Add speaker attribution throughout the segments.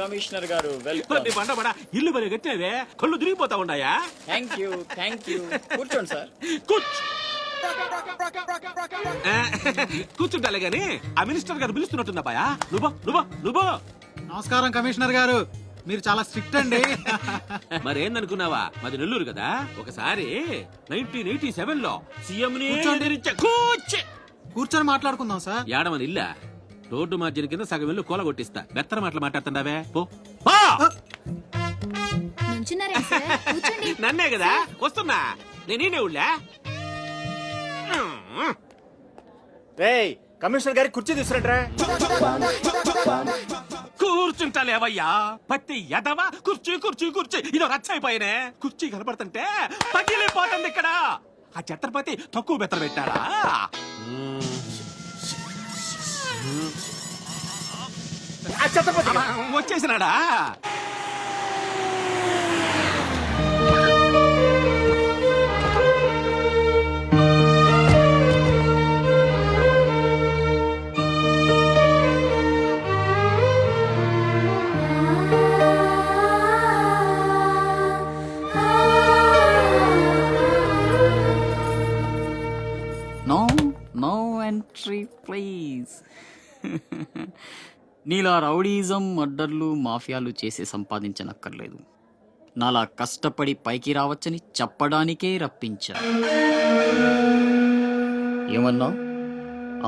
Speaker 1: Commissioner గారు welcome.
Speaker 2: ఇల్లు బలి కట్టినవే కళ్ళు తిరిగిపోతా ఉన్నాయా?
Speaker 1: థ్యాంక్ యూ కూర్చోండి సార్.
Speaker 2: కూర్చుంటాలే గాని ఆ మినిస్టర్ గారు పిలుస్తున్నట్టుందా బాయా? నువ్వు
Speaker 3: నమస్కారం కమిషనర్ గారు, మీరు చాలా స్ట్రిక్ట్ అండి.
Speaker 2: మరేందనుకున్నావా, మాది నెల్లూరు కదా. ఒకసారి 1987 లో సీఎం
Speaker 3: కూర్చొని మాట్లాడుకుందాం సార్.
Speaker 2: ఏడమని ఇల్లా రోడ్డు మార్జిన్ కింద సగం ఇల్లు కూల కొట్టిస్తా. బెత్తర మాటలు మాట్లాడుతుండవే పో. నన్నే కదా వస్తున్నా నేనే ఊళ్ళా.
Speaker 4: రేయ్ కమిషనర్ గారి కుర్చీ తీసుకురంట్రా.
Speaker 2: కూర్చుంటాలేవయ్యా పత్తి ఎదవా. కుర్చీ కుర్చీ కుర్చీ ఇదో రచ్చైపోయినే. కుర్చీ కనపడుతుంటే పగిలిపోతుంది ఇక్కడ. ఆ ఛత్రపతి తక్కువ బెత్తర పెట్టారా? వచ్చేసినాడా?
Speaker 5: No entry please. నీలా రౌడీజం, మర్డర్లు, మాఫియాలు చేసి సంపాదించనక్కర్లేదు. నాలా కష్టపడి పైకి రావచ్చని చెప్పడానికే రప్పించా. ఏమన్నా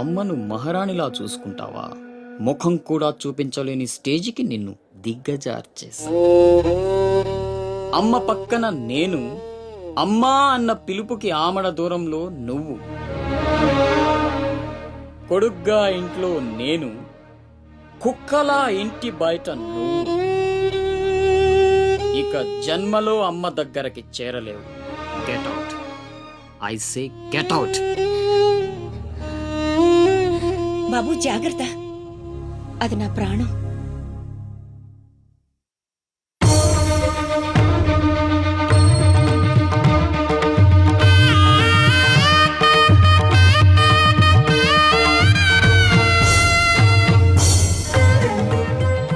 Speaker 5: అమ్మను మహారాణిలా చూసుకుంటావా? ముఖం కూడా చూపించలేని స్టేజికి నిన్ను దిగ్గజార్చేసా. అమ్మ పక్కన నేను, అమ్మా అన్న పిలుపుకి ఆమడ దూరంలో నువ్వు. కొడుగ్గా ఇంట్లో నేను, కుక్కలా ఇంటి బయట నువ్వు. ఇక జన్మలో అమ్మ దగ్గరకి చేరలేవు. Get out, I say get out.
Speaker 6: బాబు జాగ్రత్త, అది నా ప్రాణం.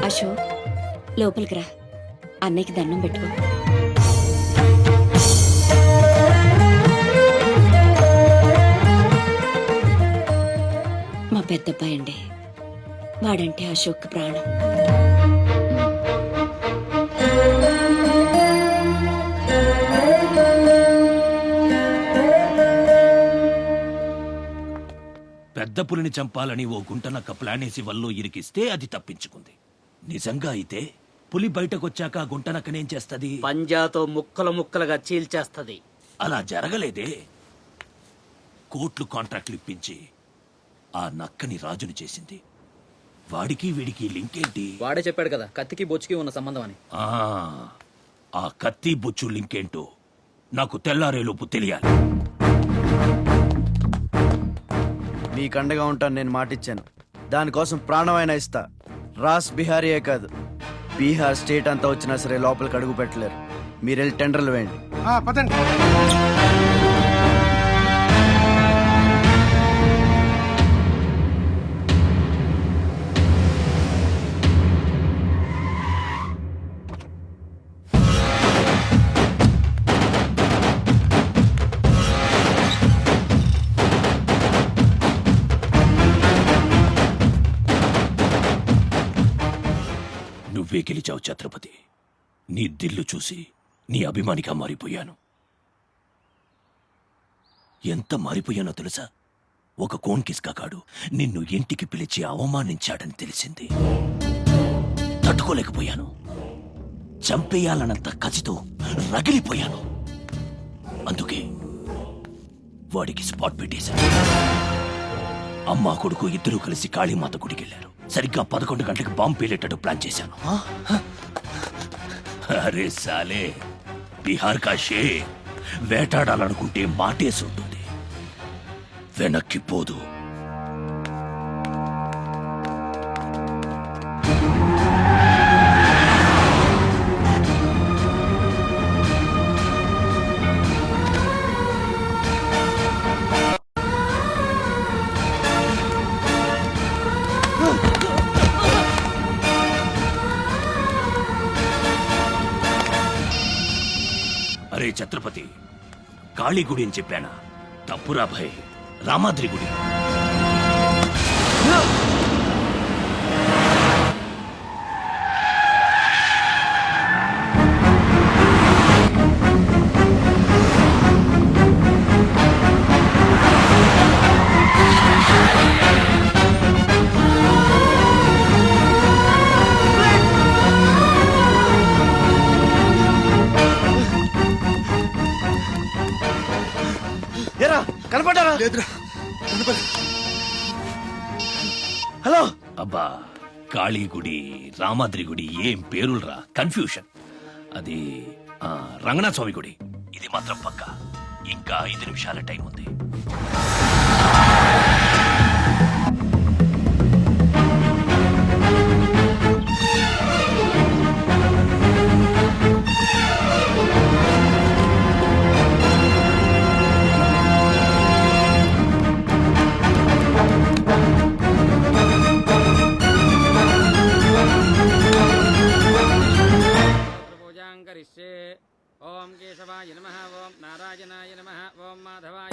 Speaker 6: అశోక్, లోపలికి రా. అన్నయ్యకి దండం పెట్టుకో. మా పెద్దబ్బాయి అండి, వాడంటే అశోక్ ప్రాణం.
Speaker 7: పెద్ద పులిని చంపాలని ఓ గుంటనక్క ప్లానేసి వల్లో ఇరికిస్తే అది తప్పించుకుంది. నిజంగా అయితే పులి బయటకొచ్చాక గుంటనక్కనేం చేస్తది?
Speaker 8: పంజాతో ముక్కలు ముక్కలుగా చీల్చేస్తది.
Speaker 7: అలా జరగలేదే. కోట్లు కాంట్రాక్ట్లు ఇప్పించి ఆ నక్కని రాజుని చేసింది. వాడికి వీడికి లింక్ ఏంటి?
Speaker 5: వాడే చెప్పాడు కదా కత్తికి బొచ్చుకి ఉన్న సంబంధం అని.
Speaker 7: ఆ కత్తి బొచ్చు లింక్ ఏంటో నాకు తెల్లారేలోపు తెలియాలి.
Speaker 4: మీకండగా ఉంటాను, నేను మాటిచ్చాను. దానికోసం ప్రాణమైనా ఇస్తా. రాస్ బిహారీయే కాదు, బీహార్ స్టేట్ అంతా వచ్చినా సరే లోపలికి అడుగు పెట్టలేరు. మీరెళ్ళి టెండర్లు వేయండి.
Speaker 3: పదండి.
Speaker 7: నువ్వే గెలిచావు ఛత్రపతి. నీ దిల్లు చూసి నీ అభిమానిగా మారిపోయాను. ఎంత మారిపోయానో తెలుసా? ఒక కోన్ కిస్కాగాడు నిన్ను ఇంటికి పిలిచి అవమానించాడని తెలిసింది. తట్టుకోలేకపోయాను. చంపేయాలన్నంత కసితో రగిలిపోయాను. అందుకే వాడికి స్పాట్ పెట్టేశాను. అమ్మా కొడుకు ఇద్దరూ కలిసి కాళీమాత గుడికెళ్లారు. సరిగ్గా 11 గంటలకు బాంబు పేలేటట్టు ప్లాన్ చేశాను. అరే సాలే, బిహార్ కా షేర్ వేటాడాలనుకుంటే మాటేసి ఉంటుంది, వెనక్కి పోదు. ఛత్రపతి కాళీ గుడి అని చెప్పానా? తప్పురా భయ్, రామాద్రి గుడి.
Speaker 4: ఏరా కనపడ్డారా? హలో.
Speaker 7: అబ్బా, కాళీ గుడి, రామాద్రి గుడి ఏం పేరులరా, కన్ఫ్యూషన్. అది రంగనాథ స్వామి గుడి. ఇది మాత్రం పక్క. ఇంకా 5 నిమిషాల టైం ఉంది.
Speaker 5: ఓం కేశవాయ నమః, ఓం నారాయణాయ నమః, ఓం మాధవాయ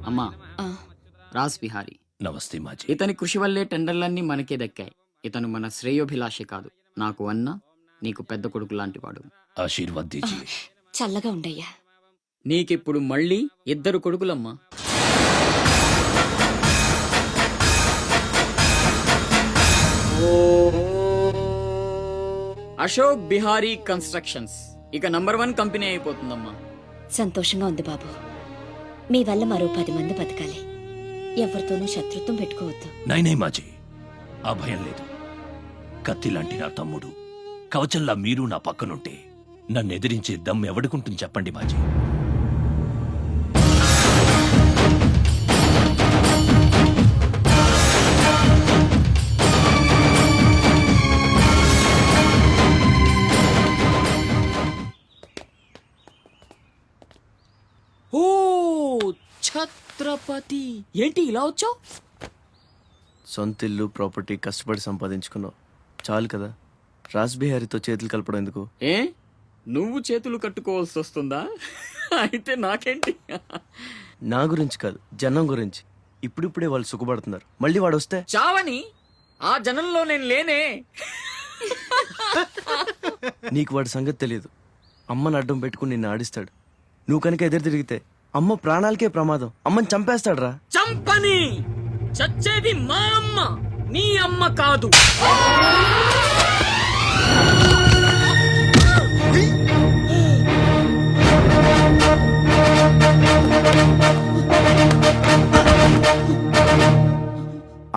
Speaker 5: అమ్మా. రాస్ బిహారీ.
Speaker 7: నమస్తే మాజీ.
Speaker 5: ఇతని కృషి వల్లే టెండర్లన్నీ మనకే దక్కాయి. ఇతను మన శ్రేయోభిలాషే కాదు, నాకు అన్న, నీకు పెద్ద కొడుకు లాంటివాడు.
Speaker 7: ఆశీర్వాద్ దీజియే.
Speaker 6: చల్లగా ఉండయ్యా.
Speaker 5: నీకిప్పుడు మళ్ళీ 2 కొడుకులమ్మా. అశోక్ బిహారీ కన్స్ట్రక్షన్స్ ఇక నంబర్ 1 కంపెనీ అయిపోతుందమ్మా.
Speaker 6: సంతోషంగా ఉంది బాబు. మీ వల్ల మరో 10 మంది బతకాలి. ఎవరితోనూ శత్రుత్వం పెట్టుకోవద్దు.
Speaker 7: నైనే మాజీ, ఆ భయం లేదు. కత్తి లాంటి నా తమ్ముడు, కవచంలా మీరు నా పక్కనుంటే నన్ను ఎదిరించే దమ్ ఎవడుకుంటుంది చెప్పండి మాజీ.
Speaker 5: ఓ ఛత్రపతి, ఏంటి ఇలా వచ్చావు?
Speaker 4: సొంత ఇల్లు, ప్రాపర్టీ కష్టపడి సంపాదించుకున్నావు, చాలు కదా. రాస్ బిహారీతో చేతులు కలపడం ఎందుకు?
Speaker 5: ఏ, నువ్వు చేతులు కట్టుకోవాల్సి వస్తుందా? అయితే నాకేంటి?
Speaker 4: నా గురించి కాదు, జనం గురించి. ఇప్పుడిప్పుడే వాళ్ళు సుఖపడుతున్నారు, మళ్ళీ వాడు వస్తే
Speaker 5: చావని ఆ జనంలో నేను లేనే.
Speaker 4: నీకు వాడి సంగతి తెలియదు. అమ్మని అడ్డం పెట్టుకుని నిన్ను ఆడిస్తాడు. నువ్వు కనుక ఎదురు తిరిగితే అమ్మ ప్రాణాలకే ప్రమాదం. అమ్మని చంపేస్తాడురా.
Speaker 5: చంపని, చచ్చేది మా అమ్మ, నీ అమ్మ కాదు.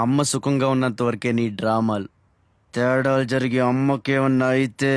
Speaker 4: అమ్మ సుఖంగా ఉన్నంత వరకే నీ డ్రామాలు. తేడాలు జరిగి అమ్మకేమన్నా అయితే